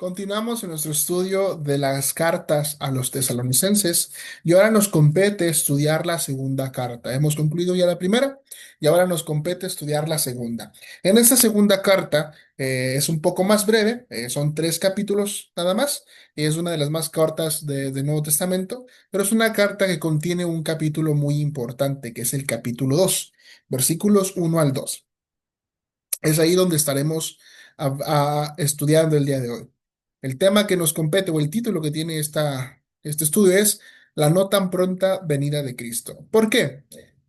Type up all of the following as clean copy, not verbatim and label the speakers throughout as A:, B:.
A: Continuamos en nuestro estudio de las cartas a los tesalonicenses y ahora nos compete estudiar la segunda carta. Hemos concluido ya la primera y ahora nos compete estudiar la segunda. En esta segunda carta es un poco más breve, son 3 capítulos nada más y es una de las más cortas del Nuevo Testamento, pero es una carta que contiene un capítulo muy importante que es el capítulo 2, versículos 1 al 2. Es ahí donde estaremos estudiando el día de hoy. El tema que nos compete o el título que tiene este estudio es La no tan pronta venida de Cristo. ¿Por qué?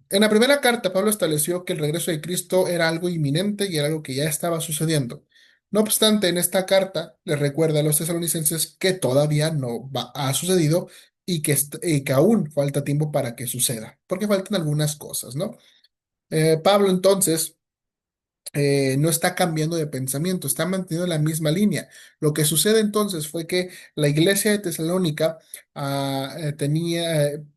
A: En la primera carta, Pablo estableció que el regreso de Cristo era algo inminente y era algo que ya estaba sucediendo. No obstante, en esta carta les recuerda a los tesalonicenses que todavía no ha sucedido y que aún falta tiempo para que suceda, porque faltan algunas cosas, ¿no? Pablo entonces no está cambiando de pensamiento, está manteniendo la misma línea. Lo que sucede entonces fue que la iglesia de Tesalónica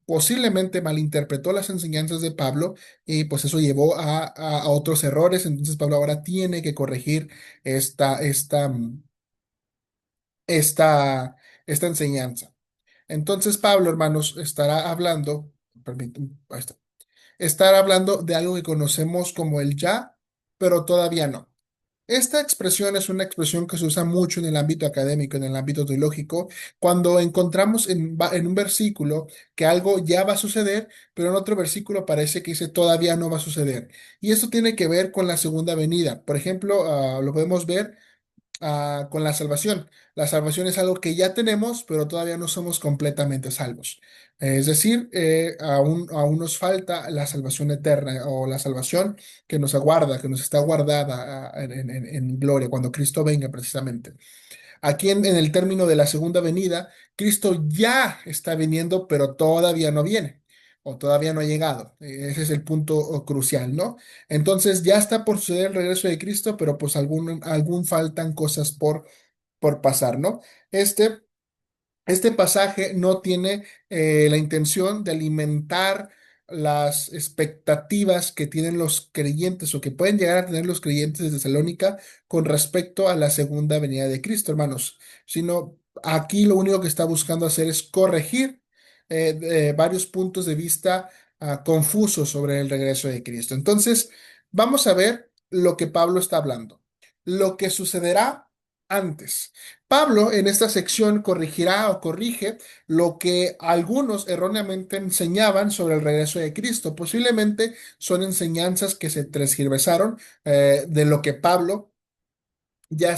A: posiblemente malinterpretó las enseñanzas de Pablo y pues eso llevó a otros errores. Entonces Pablo ahora tiene que corregir esta, esta, mm, esta, esta enseñanza. Entonces Pablo, hermanos, estará hablando, ahí está, estará hablando de algo que conocemos como el ya, pero todavía no. Esta expresión es una expresión que se usa mucho en el ámbito académico, en el ámbito teológico, cuando encontramos en un versículo que algo ya va a suceder, pero en otro versículo parece que dice todavía no va a suceder. Y esto tiene que ver con la segunda venida. Por ejemplo, lo podemos ver con la salvación. La salvación es algo que ya tenemos, pero todavía no somos completamente salvos. Es decir, aún nos falta la salvación eterna o la salvación que nos aguarda, que nos está guardada en gloria cuando Cristo venga precisamente. Aquí en el término de la segunda venida, Cristo ya está viniendo, pero todavía no viene o todavía no ha llegado. Ese es el punto crucial, ¿no? Entonces ya está por suceder el regreso de Cristo, pero pues algún faltan cosas por pasar, ¿no? Este este pasaje no tiene la intención de alimentar las expectativas que tienen los creyentes o que pueden llegar a tener los creyentes de Tesalónica con respecto a la segunda venida de Cristo, hermanos, sino aquí lo único que está buscando hacer es corregir varios puntos de vista confusos sobre el regreso de Cristo. Entonces, vamos a ver lo que Pablo está hablando, lo que sucederá antes. Pablo en esta sección corregirá o corrige lo que algunos erróneamente enseñaban sobre el regreso de Cristo. Posiblemente son enseñanzas que se transgiversaron de lo que Pablo ya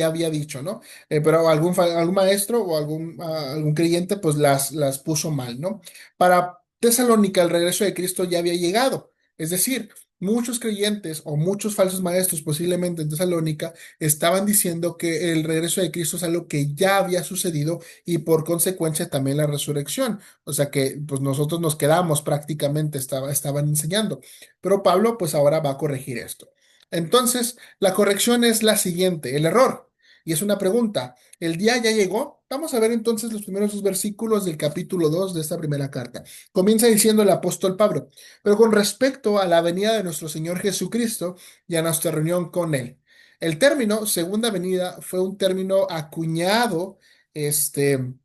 A: había dicho, ¿no? Pero algún maestro o algún creyente pues las puso mal, ¿no? Para Tesalónica el regreso de Cristo ya había llegado. Es decir, muchos creyentes o muchos falsos maestros posiblemente en Tesalónica estaban diciendo que el regreso de Cristo es algo que ya había sucedido y por consecuencia también la resurrección. O sea que pues nosotros nos quedamos prácticamente, estaban enseñando. Pero Pablo pues ahora va a corregir esto. Entonces, la corrección es la siguiente, el error. Y es una pregunta. ¿El día ya llegó? Vamos a ver entonces los primeros 2 versículos del capítulo 2 de esta primera carta. Comienza diciendo el apóstol Pablo, pero con respecto a la venida de nuestro Señor Jesucristo y a nuestra reunión con Él. El término segunda venida fue un término acuñado, este,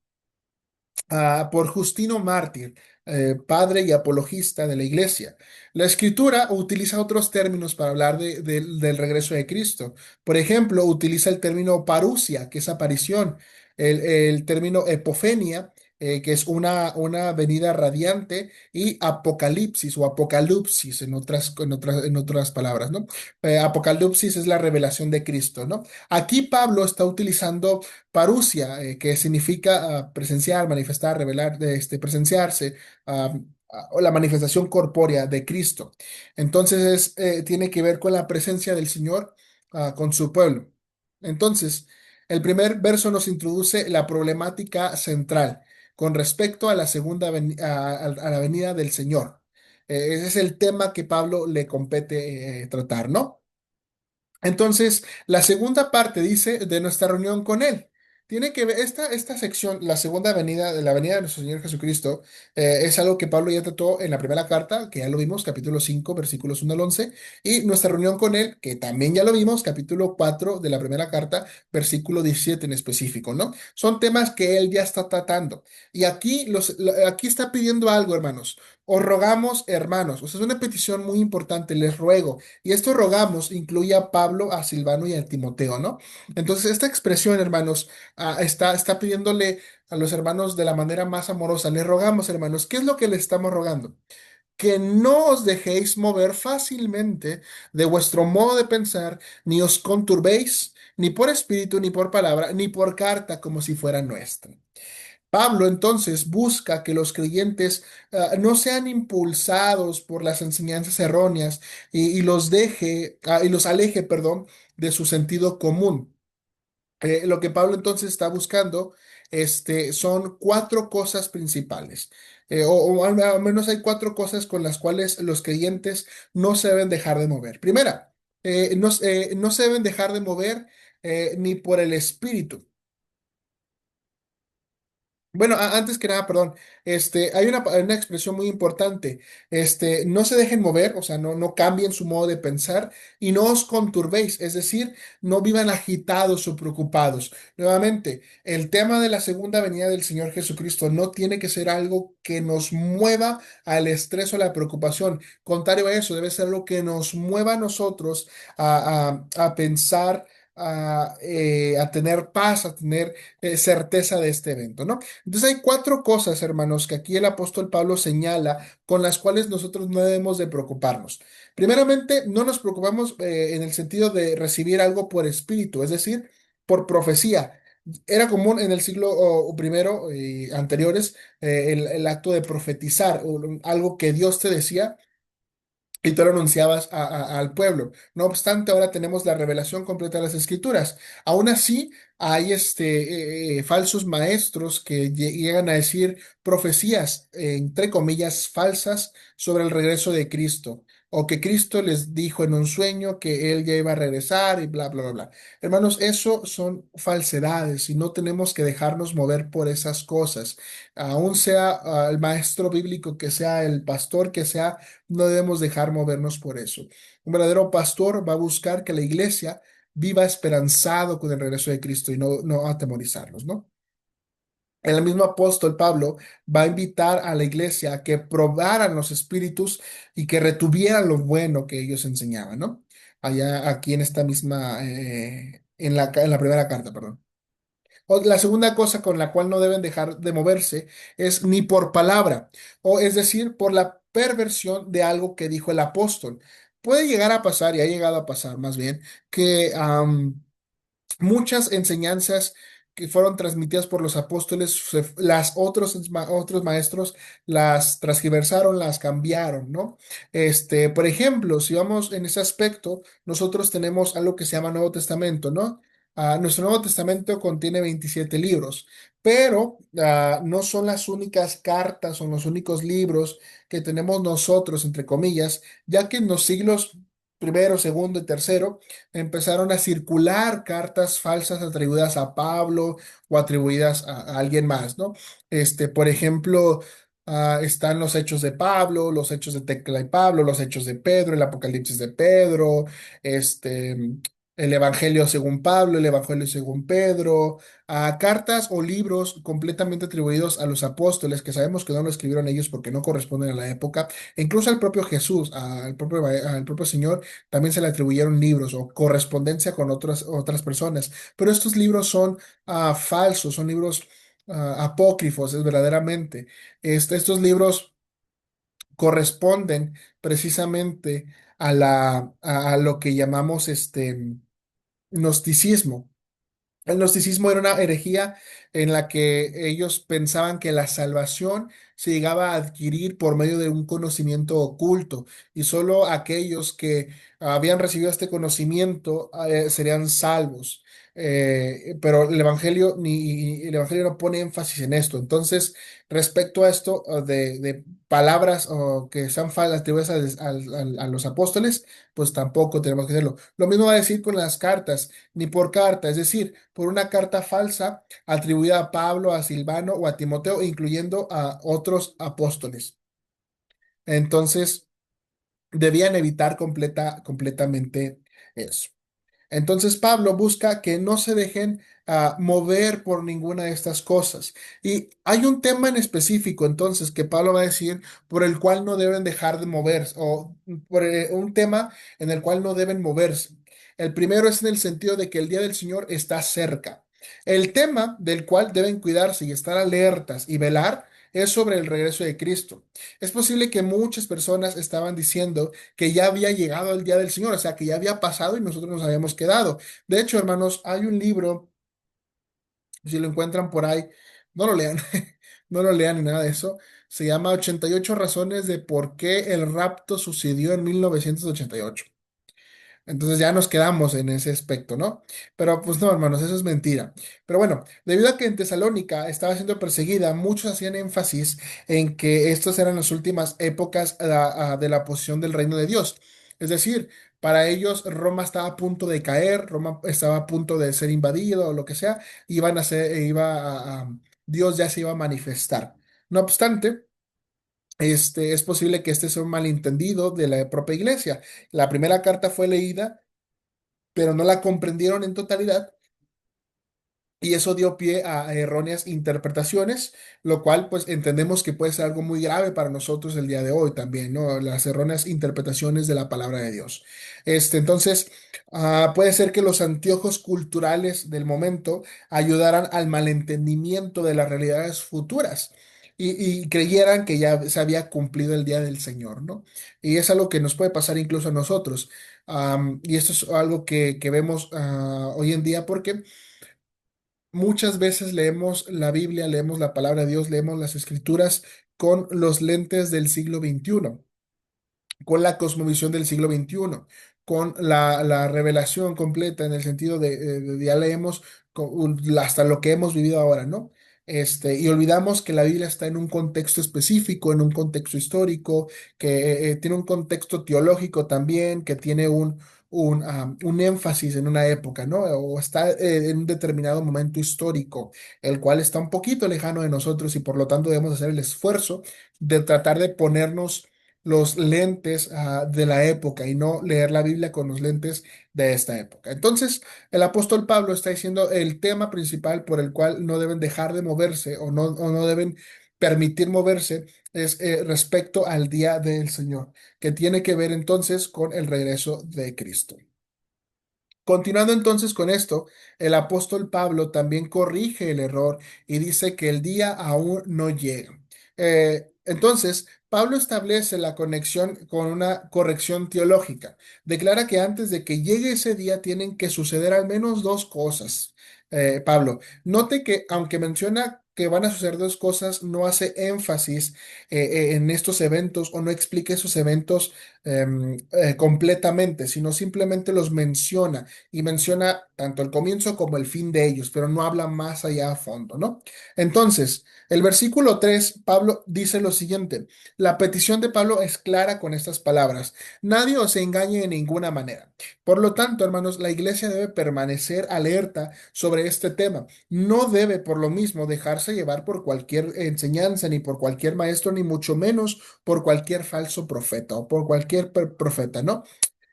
A: por Justino Mártir, padre y apologista de la Iglesia. La Escritura utiliza otros términos para hablar del regreso de Cristo. Por ejemplo, utiliza el término parusia, que es aparición, el término epofenia, que es una venida radiante, y apocalipsis o apocalipsis en otras palabras, ¿no? Apocalipsis es la revelación de Cristo, ¿no? Aquí Pablo está utilizando parusia, que significa presenciar, manifestar, revelar, presenciarse, o la manifestación corpórea de Cristo. Entonces, tiene que ver con la presencia del Señor con su pueblo. Entonces, el primer verso nos introduce la problemática central con respecto a la a la venida del Señor. Ese es el tema que Pablo le compete tratar, ¿no? Entonces, la segunda parte dice de nuestra reunión con Él. tiene que ver, esta sección, la segunda venida, de la venida de nuestro Señor Jesucristo, es algo que Pablo ya trató en la primera carta, que ya lo vimos, capítulo 5 versículos 1 al 11, y nuestra reunión con él, que también ya lo vimos, capítulo 4 de la primera carta, versículo 17 en específico, ¿no? Son temas que él ya está tratando. Y aquí, aquí está pidiendo algo, hermanos. Os rogamos, hermanos. O sea, es una petición muy importante, les ruego. Y esto rogamos incluye a Pablo, a Silvano y a Timoteo, ¿no? Entonces, esta expresión, hermanos, está pidiéndole a los hermanos de la manera más amorosa. Les rogamos, hermanos, ¿qué es lo que le estamos rogando? Que no os dejéis mover fácilmente de vuestro modo de pensar, ni os conturbéis, ni por espíritu, ni por palabra, ni por carta, como si fuera nuestra. Pablo entonces busca que los creyentes no sean impulsados por las enseñanzas erróneas y los deje, y los aleje, perdón, de su sentido común. Lo que Pablo entonces está buscando, son cuatro cosas principales. O al menos hay cuatro cosas con las cuales los creyentes no se deben dejar de mover. Primera, no se deben dejar de mover ni por el espíritu. Bueno, antes que nada, perdón, hay una expresión muy importante, no se dejen mover, o sea, no cambien su modo de pensar y no os conturbéis, es decir, no vivan agitados o preocupados. Nuevamente, el tema de la segunda venida del Señor Jesucristo no tiene que ser algo que nos mueva al estrés o la preocupación. Contrario a eso, debe ser algo que nos mueva a nosotros a pensar, a tener paz, a tener certeza de este evento, ¿no? Entonces hay cuatro cosas, hermanos, que aquí el apóstol Pablo señala con las cuales nosotros no debemos de preocuparnos. Primeramente, no nos preocupamos en el sentido de recibir algo por espíritu, es decir, por profecía. Era común en el siglo primero y anteriores el acto de profetizar, o algo que Dios te decía y tú lo anunciabas al pueblo. No obstante, ahora tenemos la revelación completa de las Escrituras. Aún así, hay falsos maestros que llegan a decir profecías, entre comillas, falsas sobre el regreso de Cristo. O que Cristo les dijo en un sueño que Él ya iba a regresar y bla, bla, bla, bla. Hermanos, eso son falsedades y no tenemos que dejarnos mover por esas cosas. Aún sea el maestro bíblico, que sea el pastor, que sea, no debemos dejar movernos por eso. Un verdadero pastor va a buscar que la iglesia viva esperanzado con el regreso de Cristo y no atemorizarnos, ¿no? El mismo apóstol Pablo va a invitar a la iglesia a que probaran los espíritus y que retuvieran lo bueno que ellos enseñaban, ¿no? Allá, aquí en esta misma, en la primera carta, perdón. La segunda cosa con la cual no deben dejar de moverse es ni por palabra, o es decir, por la perversión de algo que dijo el apóstol. Puede llegar a pasar, y ha llegado a pasar más bien, que muchas enseñanzas que fueron transmitidas por los apóstoles, otros maestros las transgiversaron, las cambiaron, ¿no? Por ejemplo, si vamos en ese aspecto, nosotros tenemos algo que se llama Nuevo Testamento, ¿no? Nuestro Nuevo Testamento contiene 27 libros, pero no son las únicas cartas o los únicos libros que tenemos nosotros, entre comillas, ya que en los siglos primero, segundo y tercero, empezaron a circular cartas falsas atribuidas a Pablo o atribuidas a alguien más, ¿no? Por ejemplo, están los hechos de Pablo, los hechos de Tecla y Pablo, los hechos de Pedro, el Apocalipsis de Pedro, el Evangelio según Pablo, el Evangelio según Pedro, cartas o libros completamente atribuidos a los apóstoles, que sabemos que no lo escribieron ellos porque no corresponden a la época, e incluso al propio Jesús, al propio Señor también se le atribuyeron libros o correspondencia con otras personas, pero estos libros son falsos, son libros apócrifos, es verdaderamente. Estos libros corresponden precisamente a lo que llamamos gnosticismo. El gnosticismo era una herejía en la que ellos pensaban que la salvación se llegaba a adquirir por medio de un conocimiento oculto y solo aquellos que habían recibido este conocimiento serían salvos. Pero el Evangelio no pone énfasis en esto. Entonces, respecto a esto de palabras que sean atribuidas a los apóstoles, pues tampoco tenemos que hacerlo. Lo mismo va a decir con las cartas, ni por carta, es decir, por una carta falsa atribuida a Pablo, a Silvano o a Timoteo, incluyendo a otros apóstoles. Entonces, debían evitar completamente eso. Entonces Pablo busca que no se dejen mover por ninguna de estas cosas. Y hay un tema en específico entonces que Pablo va a decir por el cual no deben dejar de moverse o por un tema en el cual no deben moverse. El primero es en el sentido de que el día del Señor está cerca. El tema del cual deben cuidarse y estar alertas y velar es sobre el regreso de Cristo. Es posible que muchas personas estaban diciendo que ya había llegado el día del Señor, o sea, que ya había pasado y nosotros nos habíamos quedado. De hecho, hermanos, hay un libro, si lo encuentran por ahí, no lo lean, no lo lean ni nada de eso. Se llama 88 razones de por qué el rapto sucedió en 1988. Entonces ya nos quedamos en ese aspecto, ¿no? Pero pues no, hermanos, eso es mentira. Pero bueno, debido a que en Tesalónica estaba siendo perseguida, muchos hacían énfasis en que estas eran las últimas épocas de la posición del reino de Dios. Es decir, para ellos Roma estaba a punto de caer, Roma estaba a punto de ser invadido o lo que sea, iban a ser, Dios ya se iba a manifestar. No obstante, es posible que este sea un malentendido de la propia iglesia. La primera carta fue leída pero no la comprendieron en totalidad y eso dio pie a erróneas interpretaciones, lo cual pues entendemos que puede ser algo muy grave para nosotros el día de hoy también, ¿no? Las erróneas interpretaciones de la palabra de Dios. Entonces, puede ser que los anteojos culturales del momento ayudaran al malentendimiento de las realidades futuras. Y creyeran que ya se había cumplido el día del Señor, ¿no? Y es algo que nos puede pasar incluso a nosotros. Y esto es algo que vemos hoy en día porque muchas veces leemos la Biblia, leemos la palabra de Dios, leemos las escrituras con los lentes del siglo XXI, con la cosmovisión del siglo XXI, con la revelación completa en el sentido de ya leemos hasta lo que hemos vivido ahora, ¿no? Y olvidamos que la Biblia está en un contexto específico, en un contexto histórico, que tiene un contexto teológico también, que tiene un énfasis en una época, ¿no? O está en un determinado momento histórico, el cual está un poquito lejano de nosotros y por lo tanto debemos hacer el esfuerzo de tratar de ponernos los lentes de la época y no leer la Biblia con los lentes de esta época. Entonces, el apóstol Pablo está diciendo el tema principal por el cual no deben dejar de moverse o no deben permitir moverse es respecto al día del Señor, que tiene que ver entonces con el regreso de Cristo. Continuando entonces con esto, el apóstol Pablo también corrige el error y dice que el día aún no llega. Entonces, Pablo establece la conexión con una corrección teológica. Declara que antes de que llegue ese día tienen que suceder al menos dos cosas. Pablo, note que aunque menciona que van a suceder dos cosas, no hace énfasis en estos eventos o no explica esos eventos completamente, sino simplemente los menciona y menciona tanto el comienzo como el fin de ellos, pero no habla más allá a fondo, ¿no? Entonces, el versículo 3 Pablo dice lo siguiente, la petición de Pablo es clara con estas palabras, nadie os engañe de ninguna manera. Por lo tanto, hermanos, la iglesia debe permanecer alerta sobre este tema. No debe, por lo mismo, dejarse llevar por cualquier enseñanza, ni por cualquier maestro, ni mucho menos por cualquier falso profeta o por cualquier profeta, ¿no?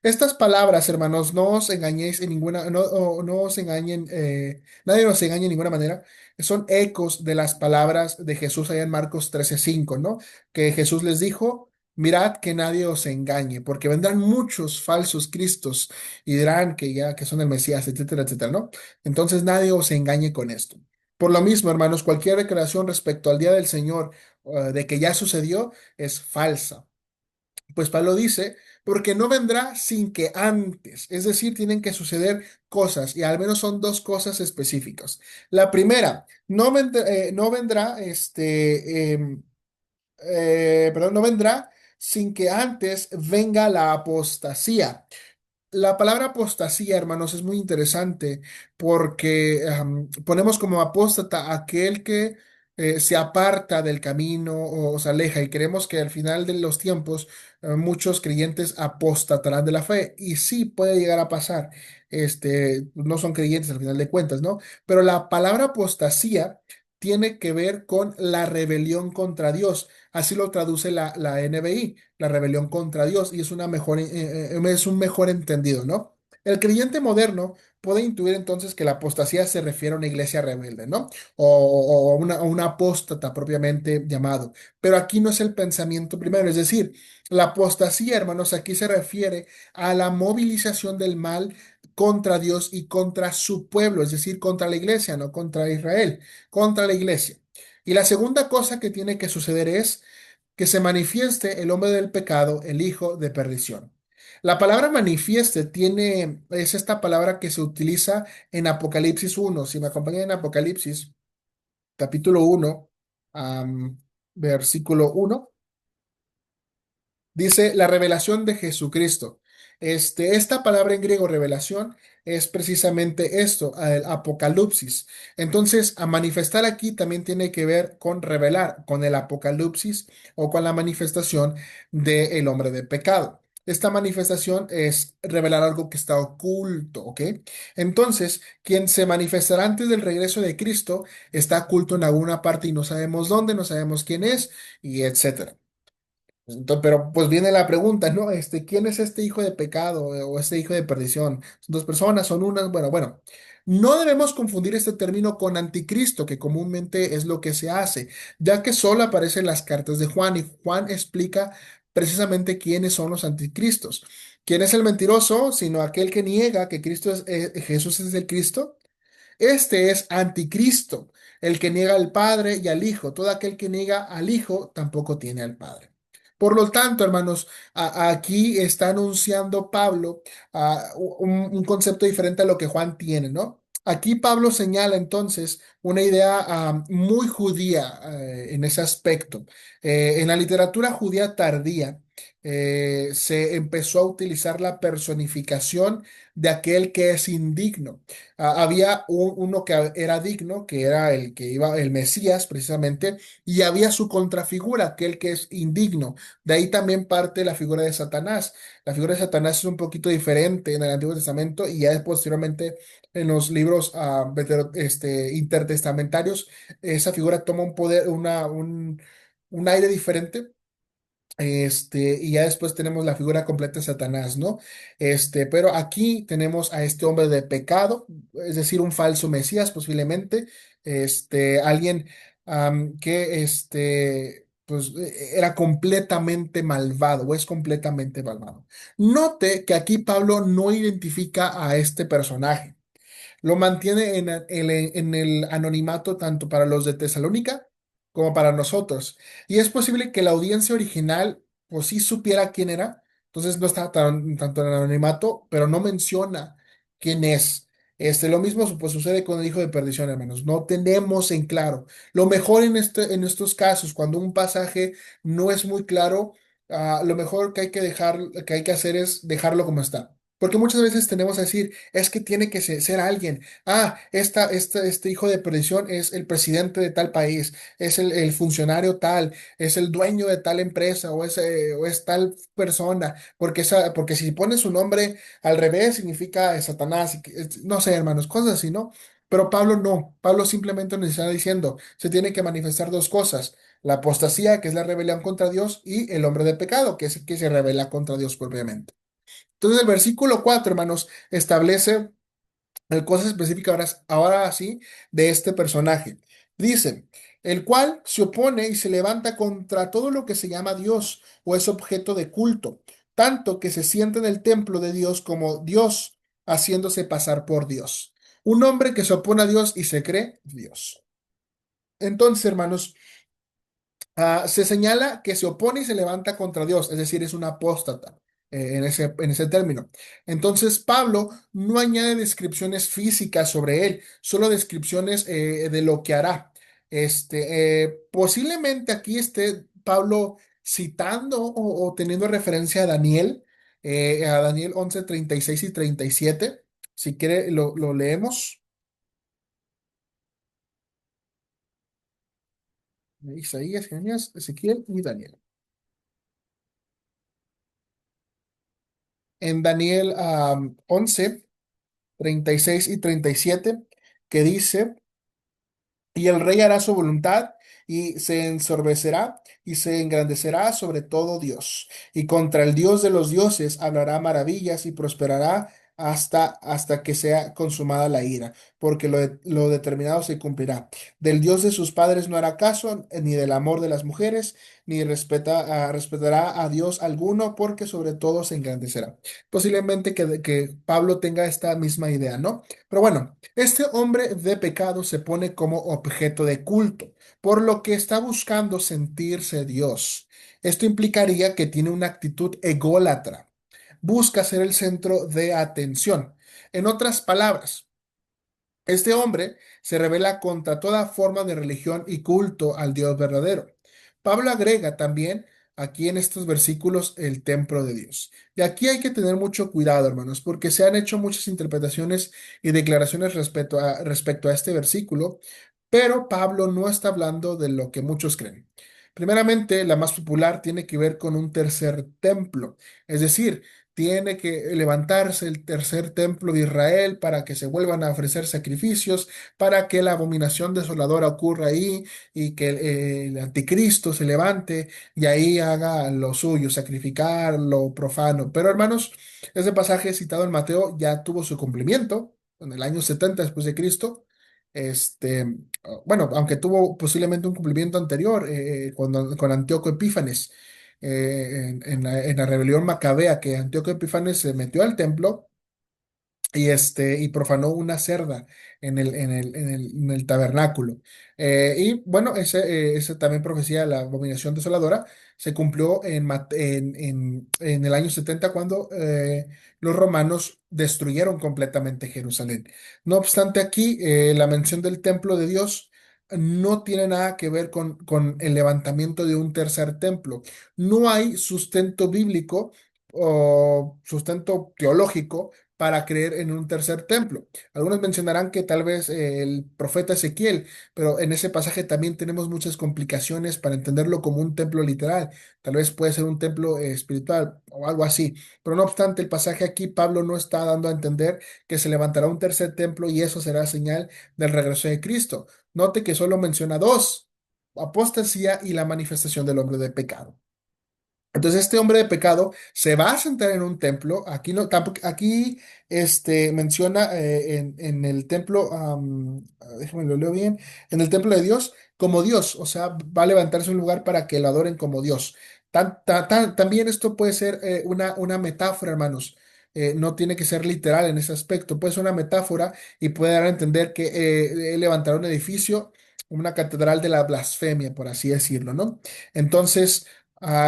A: Estas palabras, hermanos, no os engañéis en ninguna, no os engañen, nadie os engañe de ninguna manera. Son ecos de las palabras de Jesús allá en Marcos 13:5, ¿no? Que Jesús les dijo, mirad que nadie os engañe, porque vendrán muchos falsos cristos y dirán que ya que son el Mesías, etcétera, etcétera, ¿no? Entonces nadie os engañe con esto. Por lo mismo, hermanos, cualquier declaración respecto al día del Señor, de que ya sucedió, es falsa. Pues Pablo dice, porque no vendrá sin que antes, es decir, tienen que suceder cosas y al menos son dos cosas específicas. La primera, no vendrá perdón, no vendrá sin que antes venga la apostasía. La palabra apostasía, hermanos, es muy interesante porque ponemos como apóstata a aquel que se aparta del camino o se aleja y creemos que al final de los tiempos muchos creyentes apostatarán de la fe y sí puede llegar a pasar. No son creyentes al final de cuentas, ¿no? Pero la palabra apostasía tiene que ver con la rebelión contra Dios. Así lo traduce la NBI, la rebelión contra Dios, y es un mejor entendido, ¿no? El creyente moderno puede intuir entonces que la apostasía se refiere a una iglesia rebelde, ¿no? O una apóstata propiamente llamado. Pero aquí no es el pensamiento primero, es decir, la apostasía, hermanos, aquí se refiere a la movilización del mal contra Dios y contra su pueblo, es decir, contra la iglesia, no contra Israel, contra la iglesia. Y la segunda cosa que tiene que suceder es que se manifieste el hombre del pecado, el hijo de perdición. La palabra manifieste es esta palabra que se utiliza en Apocalipsis 1. Si me acompañan en Apocalipsis, capítulo 1, versículo 1. Dice la revelación de Jesucristo. Esta palabra en griego, revelación, es precisamente esto, el apocalipsis. Entonces, a manifestar aquí también tiene que ver con revelar, con el apocalipsis o con la manifestación del hombre de pecado. Esta manifestación es revelar algo que está oculto, ¿ok? Entonces, quien se manifestará antes del regreso de Cristo está oculto en alguna parte y no sabemos dónde, no sabemos quién es, y etcétera. Pero pues viene la pregunta, ¿no? ¿Quién es este hijo de pecado o este hijo de perdición? ¿Son dos personas? ¿Son unas? Bueno. No debemos confundir este término con anticristo, que comúnmente es lo que se hace, ya que solo aparece en las cartas de Juan y Juan explica precisamente quiénes son los anticristos. ¿Quién es el mentiroso? Sino aquel que niega que Jesús es el Cristo. Este es anticristo, el que niega al Padre y al Hijo. Todo aquel que niega al Hijo tampoco tiene al Padre. Por lo tanto, hermanos, aquí está anunciando Pablo un concepto diferente a lo que Juan tiene, ¿no? Aquí Pablo señala entonces una idea muy judía en ese aspecto. En la literatura judía tardía se empezó a utilizar la personificación de aquel que es indigno. Había uno que era digno, que era el que iba, el Mesías precisamente, y había su contrafigura, aquel que es indigno. De ahí también parte la figura de Satanás. La figura de Satanás es un poquito diferente en el Antiguo Testamento y ya posteriormente en los libros intertestamentarios, esa figura toma un poder, un aire diferente. Y ya después tenemos la figura completa de Satanás, ¿no? Pero aquí tenemos a este hombre de pecado, es decir, un falso Mesías posiblemente, alguien que pues, era completamente malvado o es completamente malvado. Note que aquí Pablo no identifica a este personaje. Lo mantiene en el anonimato tanto para los de Tesalónica como para nosotros. Y es posible que la audiencia original, pues sí supiera quién era, entonces no está tanto en el anonimato, pero no menciona quién es. Lo mismo pues, sucede con el hijo de perdición, hermanos. No tenemos en claro. Lo mejor en estos casos, cuando un pasaje no es muy claro, lo mejor que hay que que hay que hacer es dejarlo como está. Porque muchas veces tenemos a decir, es que tiene que ser alguien. Este hijo de perdición es el presidente de tal país, es el funcionario tal, es el dueño de tal empresa o es tal persona. Porque si pones su nombre al revés significa Satanás. No sé, hermanos, cosas así, ¿no? Pero Pablo no. Pablo simplemente nos está diciendo, se tiene que manifestar dos cosas. La apostasía, que es la rebelión contra Dios, y el hombre de pecado, que es el que se rebela contra Dios propiamente. Entonces el versículo 4, hermanos, establece cosas específicas ahora sí de este personaje. Dice, el cual se opone y se levanta contra todo lo que se llama Dios o es objeto de culto, tanto que se sienta en el templo de Dios como Dios, haciéndose pasar por Dios. Un hombre que se opone a Dios y se cree Dios. Entonces, hermanos, se señala que se opone y se levanta contra Dios, es decir, es un apóstata en ese término. Entonces, Pablo no añade descripciones físicas sobre él, solo descripciones de lo que hará. Posiblemente aquí esté Pablo citando o teniendo referencia a Daniel 11 36 y 37. Si quiere, lo leemos. Isaías, Jeremías, Ezequiel y Daniel. En Daniel 11, 36 y 37, que dice: Y el rey hará su voluntad y se ensorbecerá y se engrandecerá sobre todo Dios. Y contra el Dios de los dioses hablará maravillas y prosperará hasta que sea consumada la ira, porque lo determinado se cumplirá. Del Dios de sus padres no hará caso, ni del amor de las mujeres, ni respetará a Dios alguno, porque sobre todo se engrandecerá. Posiblemente que Pablo tenga esta misma idea, ¿no? Pero bueno. Este hombre de pecado se pone como objeto de culto, por lo que está buscando sentirse Dios. Esto implicaría que tiene una actitud ególatra. Busca ser el centro de atención. En otras palabras, este hombre se revela contra toda forma de religión y culto al Dios verdadero. Pablo agrega también aquí en estos versículos el templo de Dios. Y aquí hay que tener mucho cuidado, hermanos, porque se han hecho muchas interpretaciones y declaraciones respecto a este versículo, pero Pablo no está hablando de lo que muchos creen. Primeramente, la más popular tiene que ver con un tercer templo, es decir, tiene que levantarse el tercer templo de Israel para que se vuelvan a ofrecer sacrificios, para que la abominación desoladora ocurra ahí y que el anticristo se levante y ahí haga lo suyo, sacrificar lo profano. Pero hermanos, ese pasaje citado en Mateo ya tuvo su cumplimiento en el año 70 después de Cristo. Bueno, aunque tuvo posiblemente un cumplimiento anterior con Antíoco Epífanes en la rebelión macabea, que Antíoco Epífanes se metió al templo y profanó una cerda en el tabernáculo. Y bueno, ese también profecía de la abominación desoladora se cumplió en el año 70 cuando los romanos destruyeron completamente Jerusalén. No obstante, aquí la mención del templo de Dios no tiene nada que ver con el levantamiento de un tercer templo. No hay sustento bíblico o sustento teológico para creer en un tercer templo. Algunos mencionarán que tal vez el profeta Ezequiel, pero en ese pasaje también tenemos muchas complicaciones para entenderlo como un templo literal. Tal vez puede ser un templo espiritual o algo así. Pero no obstante, el pasaje aquí, Pablo no está dando a entender que se levantará un tercer templo y eso será señal del regreso de Cristo. Note que solo menciona dos: apostasía y la manifestación del hombre de pecado. Entonces este hombre de pecado se va a sentar en un templo. Aquí no, tampoco, aquí menciona en el templo, déjame lo leo bien, en el templo de Dios como Dios, o sea, va a levantarse un lugar para que lo adoren como Dios. También esto puede ser una metáfora, hermanos. No tiene que ser literal en ese aspecto, puede ser una metáfora y puede dar a entender que él levantará un edificio, una catedral de la blasfemia, por así decirlo, ¿no? Entonces,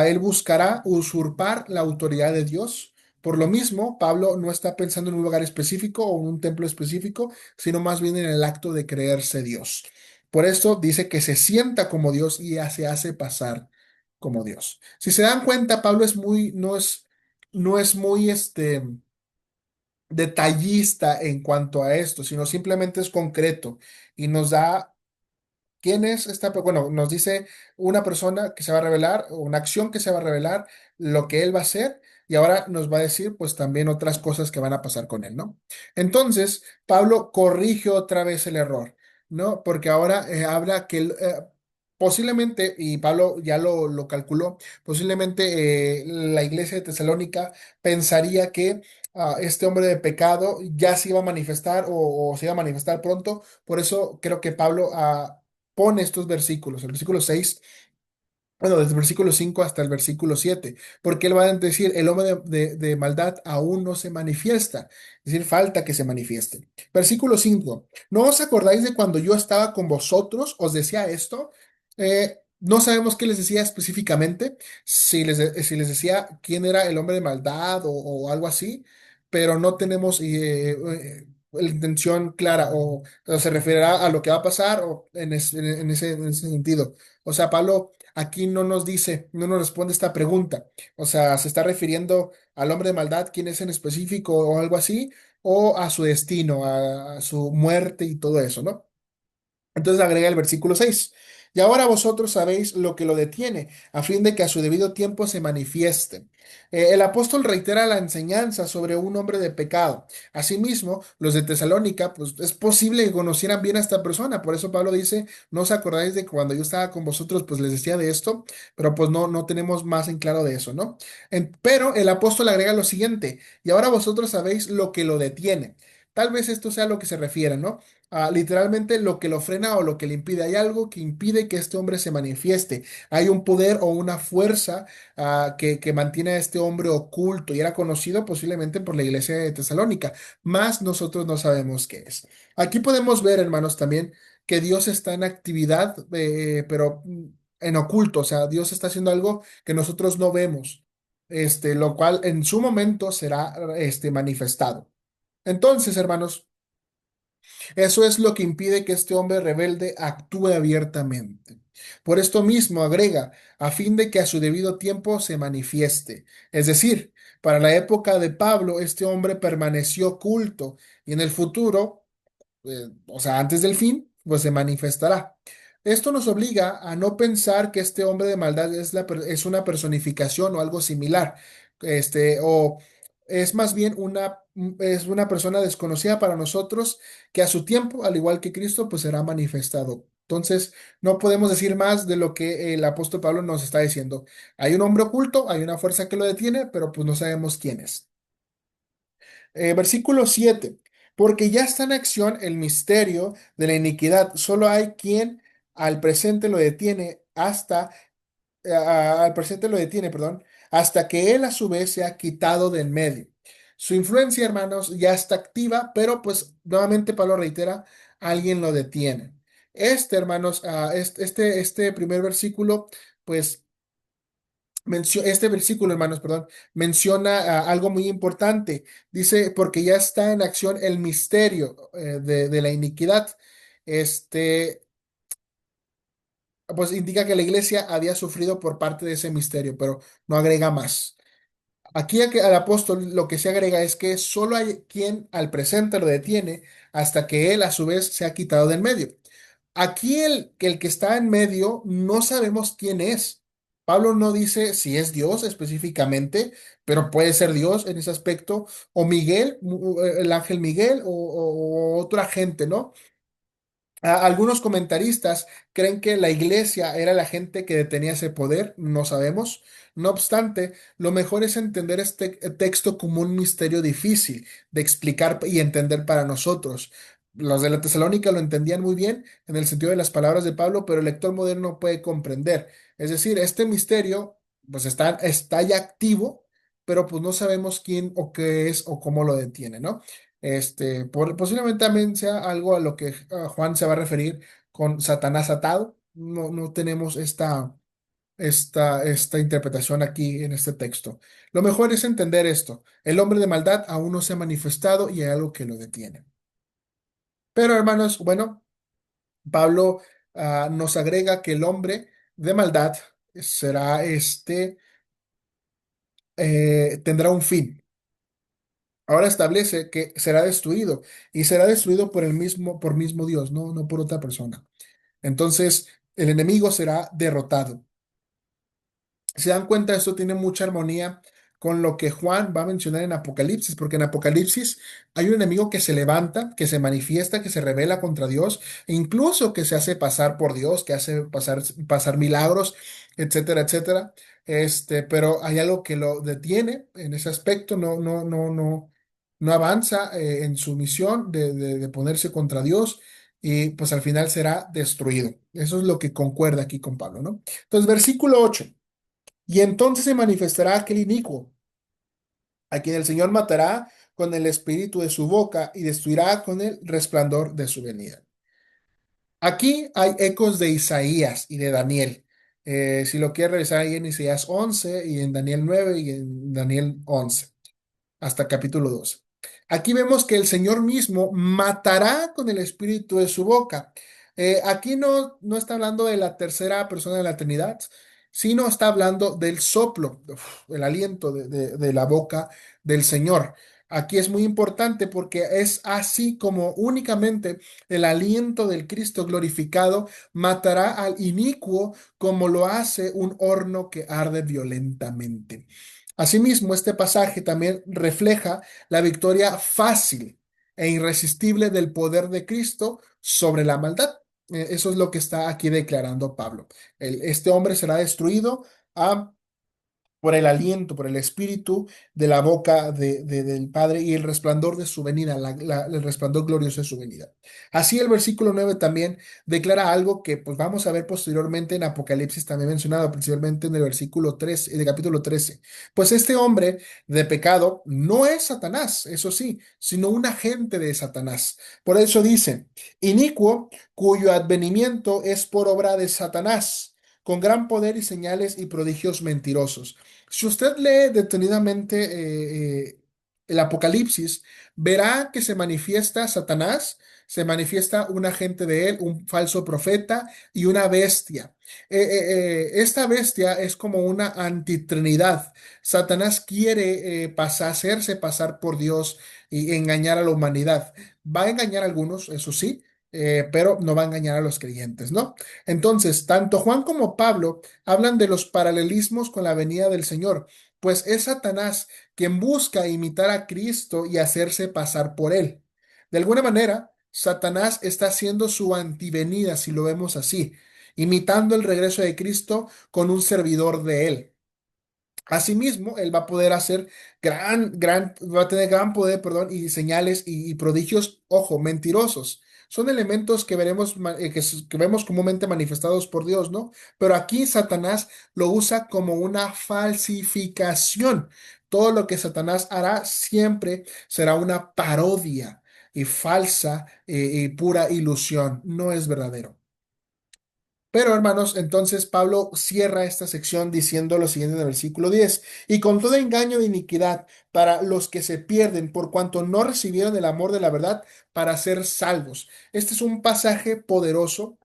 A: él buscará usurpar la autoridad de Dios. Por lo mismo, Pablo no está pensando en un lugar específico o en un templo específico, sino más bien en el acto de creerse Dios. Por eso dice que se sienta como Dios y ya se hace pasar como Dios. Si se dan cuenta, Pablo no es muy detallista en cuanto a esto, sino simplemente es concreto y nos da. ¿Quién es Bueno, nos dice una persona que se va a revelar, o una acción que se va a revelar, lo que él va a hacer, y ahora nos va a decir, pues también otras cosas que van a pasar con él, ¿no? Entonces, Pablo corrige otra vez el error, ¿no? Porque ahora habla que posiblemente, y Pablo ya lo calculó, posiblemente la iglesia de Tesalónica pensaría que este hombre de pecado ya se iba a manifestar o se iba a manifestar pronto. Por eso creo que Pablo pone estos versículos, el versículo 6, bueno, desde el versículo 5 hasta el versículo 7, porque él va a decir, el hombre de maldad aún no se manifiesta, es decir, falta que se manifieste. Versículo 5: ¿no os acordáis de cuando yo estaba con vosotros, os decía esto? No sabemos qué les decía específicamente, si les decía quién era el hombre de maldad o algo así, pero no tenemos la intención clara o se referirá a lo que va a pasar o en ese sentido. O sea, Pablo aquí no nos dice, no nos responde esta pregunta. O sea, ¿se está refiriendo al hombre de maldad, quién es en específico o algo así? O a su destino, a su muerte y todo eso, ¿no? Entonces agrega el versículo 6. Y ahora vosotros sabéis lo que lo detiene, a fin de que a su debido tiempo se manifieste. El apóstol reitera la enseñanza sobre un hombre de pecado. Asimismo, los de Tesalónica, pues es posible que conocieran bien a esta persona. Por eso Pablo dice, no os acordáis de que cuando yo estaba con vosotros, pues les decía de esto, pero pues no tenemos más en claro de eso, ¿no? Pero el apóstol agrega lo siguiente, y ahora vosotros sabéis lo que lo detiene. Tal vez esto sea a lo que se refiere, ¿no? Literalmente lo que lo frena o lo que le impide. Hay algo que impide que este hombre se manifieste. Hay un poder o una fuerza que mantiene a este hombre oculto y era conocido posiblemente por la iglesia de Tesalónica, más nosotros no sabemos qué es. Aquí podemos ver, hermanos, también que Dios está en actividad, pero en oculto, o sea, Dios está haciendo algo que nosotros no vemos, lo cual en su momento será manifestado. Entonces, hermanos, eso es lo que impide que este hombre rebelde actúe abiertamente. Por esto mismo agrega, a fin de que a su debido tiempo se manifieste. Es decir, para la época de Pablo, este hombre permaneció oculto y en el futuro, o sea, antes del fin, pues se manifestará. Esto nos obliga a no pensar que este hombre de maldad es una personificación o algo similar, o es más bien es una persona desconocida para nosotros que a su tiempo, al igual que Cristo, pues será manifestado. Entonces, no podemos decir más de lo que el apóstol Pablo nos está diciendo. Hay un hombre oculto, hay una fuerza que lo detiene, pero pues no sabemos quién es. Versículo 7. Porque ya está en acción el misterio de la iniquidad. Solo hay quien al presente lo detiene al presente lo detiene, perdón, hasta que él a su vez se ha quitado de en medio. Su influencia, hermanos, ya está activa, pero pues nuevamente Pablo reitera, alguien lo detiene. Hermanos, este primer versículo, pues este versículo, hermanos, perdón, menciona algo muy importante. Dice, porque ya está en acción el misterio de la iniquidad. Este, pues indica que la iglesia había sufrido por parte de ese misterio, pero no agrega más. Aquí al apóstol lo que se agrega es que solo hay quien al presente lo detiene hasta que él a su vez se ha quitado del medio. Aquí el que está en medio no sabemos quién es. Pablo no dice si es Dios específicamente, pero puede ser Dios en ese aspecto, o Miguel, el ángel Miguel, o otra gente, ¿no? Algunos comentaristas creen que la iglesia era la gente que detenía ese poder, no sabemos. No obstante, lo mejor es entender este texto como un misterio difícil de explicar y entender para nosotros. Los de la Tesalónica lo entendían muy bien en el sentido de las palabras de Pablo, pero el lector moderno no puede comprender. Es decir, este misterio pues está ya activo, pero pues no sabemos quién o qué es o cómo lo detiene, ¿no? Posiblemente también sea algo a lo que Juan se va a referir con Satanás atado. No tenemos esta interpretación aquí en este texto. Lo mejor es entender esto. El hombre de maldad aún no se ha manifestado y hay algo que lo detiene. Pero hermanos, bueno, Pablo nos agrega que el hombre de maldad será tendrá un fin. Ahora establece que será destruido y será destruido por mismo Dios, no por otra persona. Entonces, el enemigo será derrotado. Se dan cuenta, esto tiene mucha armonía con lo que Juan va a mencionar en Apocalipsis, porque en Apocalipsis hay un enemigo que se levanta, que se manifiesta, que se revela contra Dios, e incluso que se hace pasar por Dios, que hace pasar milagros, etcétera, etcétera. Pero hay algo que lo detiene en ese aspecto, no avanza en su misión de ponerse contra Dios. Y pues al final será destruido. Eso es lo que concuerda aquí con Pablo, ¿no? Entonces, versículo 8. Y entonces se manifestará aquel inicuo, a quien el Señor matará con el espíritu de su boca y destruirá con el resplandor de su venida. Aquí hay ecos de Isaías y de Daniel. Si lo quieres revisar ahí en Isaías 11 y en Daniel 9 y en Daniel 11 hasta capítulo 12. Aquí vemos que el Señor mismo matará con el espíritu de su boca. Aquí no está hablando de la tercera persona de la Trinidad, sino está hablando del soplo, el aliento de la boca del Señor. Aquí es muy importante porque es así como únicamente el aliento del Cristo glorificado matará al inicuo como lo hace un horno que arde violentamente. Asimismo, este pasaje también refleja la victoria fácil e irresistible del poder de Cristo sobre la maldad. Eso es lo que está aquí declarando Pablo. Este hombre será destruido a por el aliento, por el espíritu de la boca del Padre y el resplandor de su venida, el resplandor glorioso de su venida. Así el versículo 9 también declara algo que pues vamos a ver posteriormente en Apocalipsis también mencionado, principalmente en el versículo 13, en el capítulo 13. Pues este hombre de pecado no es Satanás, eso sí, sino un agente de Satanás. Por eso dice, inicuo cuyo advenimiento es por obra de Satanás, con gran poder y señales y prodigios mentirosos. Si usted lee detenidamente el Apocalipsis, verá que se manifiesta Satanás, se manifiesta un agente de él, un falso profeta y una bestia. Esta bestia es como una antitrinidad. Satanás quiere hacerse pasar por Dios y engañar a la humanidad. Va a engañar a algunos, eso sí, pero no va a engañar a los creyentes, ¿no? Entonces, tanto Juan como Pablo hablan de los paralelismos con la venida del Señor, pues es Satanás quien busca imitar a Cristo y hacerse pasar por él. De alguna manera, Satanás está haciendo su antivenida, si lo vemos así, imitando el regreso de Cristo con un servidor de él. Asimismo, él va a poder hacer va a tener gran poder, perdón, y señales y prodigios, ojo, mentirosos. Son elementos que veremos, que vemos comúnmente manifestados por Dios, ¿no? Pero aquí Satanás lo usa como una falsificación. Todo lo que Satanás hará siempre será una parodia y falsa y pura ilusión. No es verdadero. Pero hermanos, entonces Pablo cierra esta sección diciendo lo siguiente en el versículo 10: y con todo engaño de iniquidad para los que se pierden por cuanto no recibieron el amor de la verdad para ser salvos. Este es un pasaje poderoso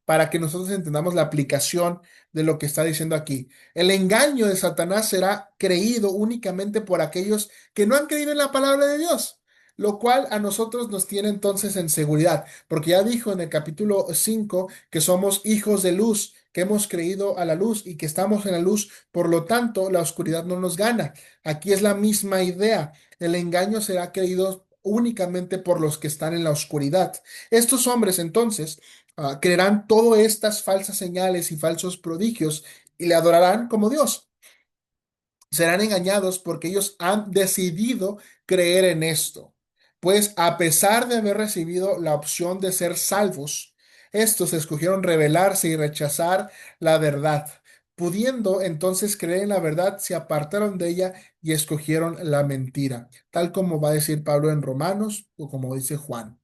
A: para que nosotros entendamos la aplicación de lo que está diciendo aquí. El engaño de Satanás será creído únicamente por aquellos que no han creído en la palabra de Dios, lo cual a nosotros nos tiene entonces en seguridad, porque ya dijo en el capítulo 5 que somos hijos de luz, que hemos creído a la luz y que estamos en la luz, por lo tanto la oscuridad no nos gana. Aquí es la misma idea. El engaño será creído únicamente por los que están en la oscuridad. Estos hombres entonces creerán todas estas falsas señales y falsos prodigios y le adorarán como Dios. Serán engañados porque ellos han decidido creer en esto. Pues a pesar de haber recibido la opción de ser salvos, estos escogieron rebelarse y rechazar la verdad. Pudiendo entonces creer en la verdad, se apartaron de ella y escogieron la mentira, tal como va a decir Pablo en Romanos o como dice Juan.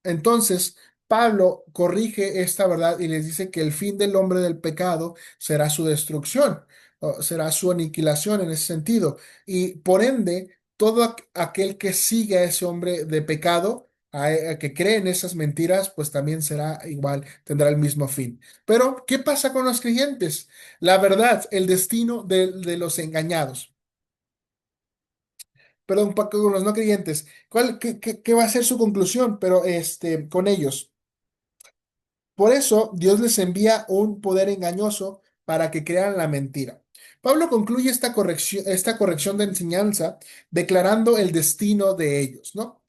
A: Entonces, Pablo corrige esta verdad y les dice que el fin del hombre del pecado será su destrucción, o será su aniquilación en ese sentido. Y por ende, todo aquel que sigue a ese hombre de pecado, a que cree en esas mentiras, pues también será igual, tendrá el mismo fin. Pero, ¿qué pasa con los creyentes? La verdad, el destino de los engañados. Perdón, con los no creyentes. ¿Qué va a ser su conclusión? Pero con ellos. Por eso Dios les envía un poder engañoso para que crean la mentira. Pablo concluye esta corrección de enseñanza declarando el destino de ellos, ¿no?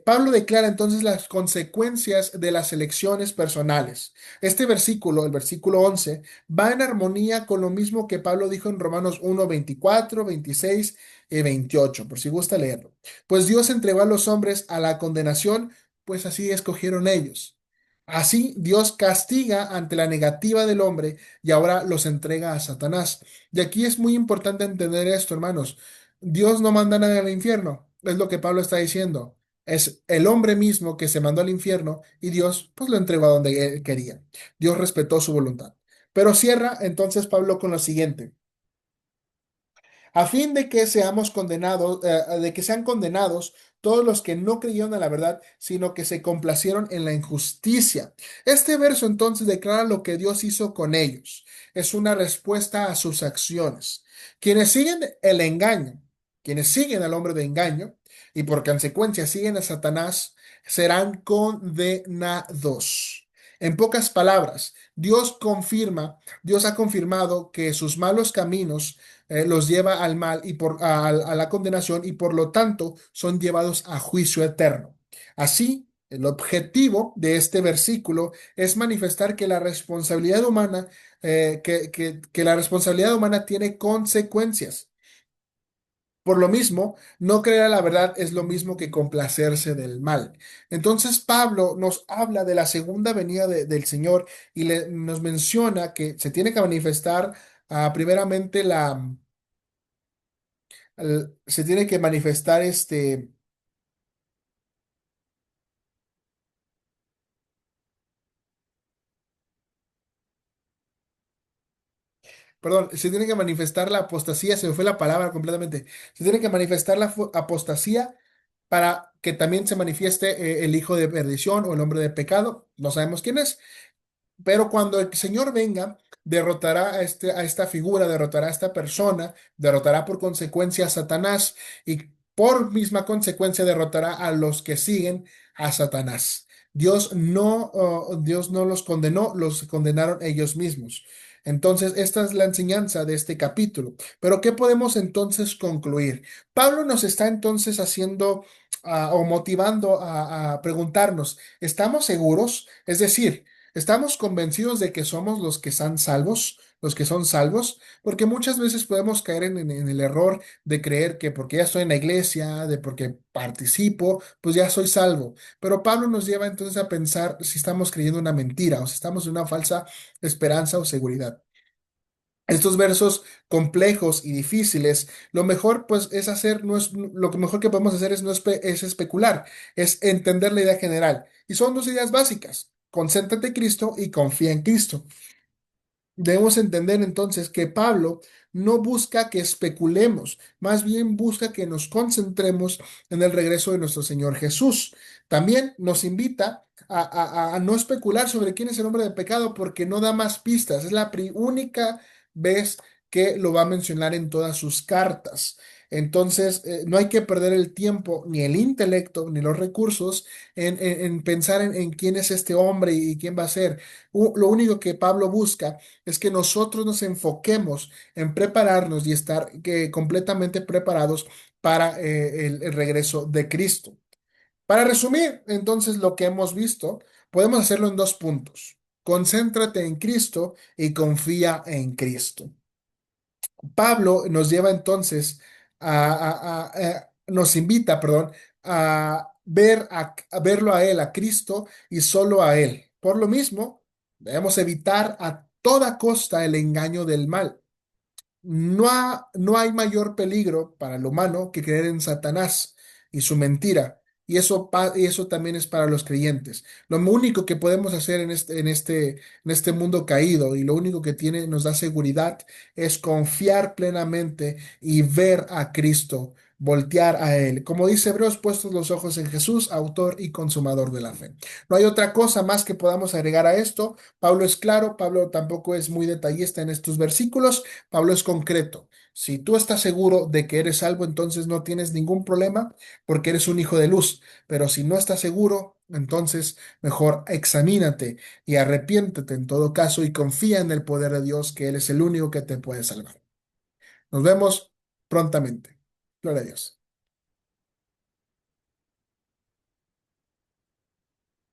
A: Pablo declara entonces las consecuencias de las elecciones personales. Este versículo, el versículo 11, va en armonía con lo mismo que Pablo dijo en Romanos 1, 24, 26 y 28, por si gusta leerlo. Pues Dios entregó a los hombres a la condenación, pues así escogieron ellos. Así Dios castiga ante la negativa del hombre y ahora los entrega a Satanás. Y aquí es muy importante entender esto, hermanos. Dios no manda a nadie al infierno, es lo que Pablo está diciendo. Es el hombre mismo que se mandó al infierno y Dios pues lo entregó a donde él quería. Dios respetó su voluntad. Pero cierra entonces Pablo con lo siguiente. a fin de que seamos condenados, de que sean condenados todos los que no creyeron a la verdad, sino que se complacieron en la injusticia. Este verso entonces declara lo que Dios hizo con ellos. Es una respuesta a sus acciones. Quienes siguen el engaño, quienes siguen al hombre de engaño y por consecuencia siguen a Satanás, serán condenados. En pocas palabras, Dios ha confirmado que sus malos caminos los lleva al mal y a la condenación y por lo tanto son llevados a juicio eterno. Así, el objetivo de este versículo es manifestar que la responsabilidad humana, que la responsabilidad humana tiene consecuencias. Por lo mismo, no creer a la verdad es lo mismo que complacerse del mal. Entonces, Pablo nos habla de la segunda venida del Señor y nos menciona que se tiene que manifestar primeramente se tiene que manifestar perdón, se tiene que manifestar la apostasía, se me fue la palabra completamente. Se tiene que manifestar la apostasía para que también se manifieste el hijo de perdición o el hombre de pecado. No sabemos quién es. Pero cuando el Señor venga, derrotará a esta figura, derrotará a esta persona, derrotará por consecuencia a Satanás y por misma consecuencia derrotará a los que siguen a Satanás. Dios no los condenó, los condenaron ellos mismos. Entonces, esta es la enseñanza de este capítulo. Pero, ¿qué podemos entonces concluir? Pablo nos está entonces haciendo o motivando a preguntarnos, ¿estamos seguros? Es decir, ¿estamos convencidos de que somos los que están salvos, los que son salvos? Porque muchas veces podemos caer en el error de creer que porque ya estoy en la iglesia, de porque participo, pues ya soy salvo. Pero Pablo nos lleva entonces a pensar si estamos creyendo una mentira o si estamos en una falsa esperanza o seguridad. Estos versos complejos y difíciles, lo mejor pues es hacer, no es, lo que mejor que podemos hacer es, no espe- es especular, es entender la idea general. Y son dos ideas básicas. Concéntrate en Cristo y confía en Cristo. Debemos entender entonces que Pablo no busca que especulemos, más bien busca que nos concentremos en el regreso de nuestro Señor Jesús. También nos invita a no especular sobre quién es el hombre de pecado porque no da más pistas. Es la única vez que lo va a mencionar en todas sus cartas. Entonces, no hay que perder el tiempo, ni el intelecto, ni los recursos en pensar en quién es este hombre y quién va a ser. Lo único que Pablo busca es que nosotros nos enfoquemos en prepararnos y estar completamente preparados para el regreso de Cristo. Para resumir, entonces, lo que hemos visto, podemos hacerlo en dos puntos. Concéntrate en Cristo y confía en Cristo. Pablo nos lleva entonces nos invita, perdón, a verlo a él, a Cristo y solo a él. Por lo mismo, debemos evitar a toda costa el engaño del mal. No hay mayor peligro para el humano que creer en Satanás y su mentira. Y eso también es para los creyentes. Lo único que podemos hacer en este mundo caído y lo único que nos da seguridad es confiar plenamente y ver a Cristo, voltear a Él. Como dice Hebreos, puestos los ojos en Jesús, autor y consumador de la fe. No hay otra cosa más que podamos agregar a esto. Pablo es claro, Pablo tampoco es muy detallista en estos versículos. Pablo es concreto. Si tú estás seguro de que eres salvo, entonces no tienes ningún problema porque eres un hijo de luz. Pero si no estás seguro, entonces mejor examínate y arrepiéntete en todo caso y confía en el poder de Dios, que Él es el único que te puede salvar. Nos vemos prontamente. Gloria a Dios.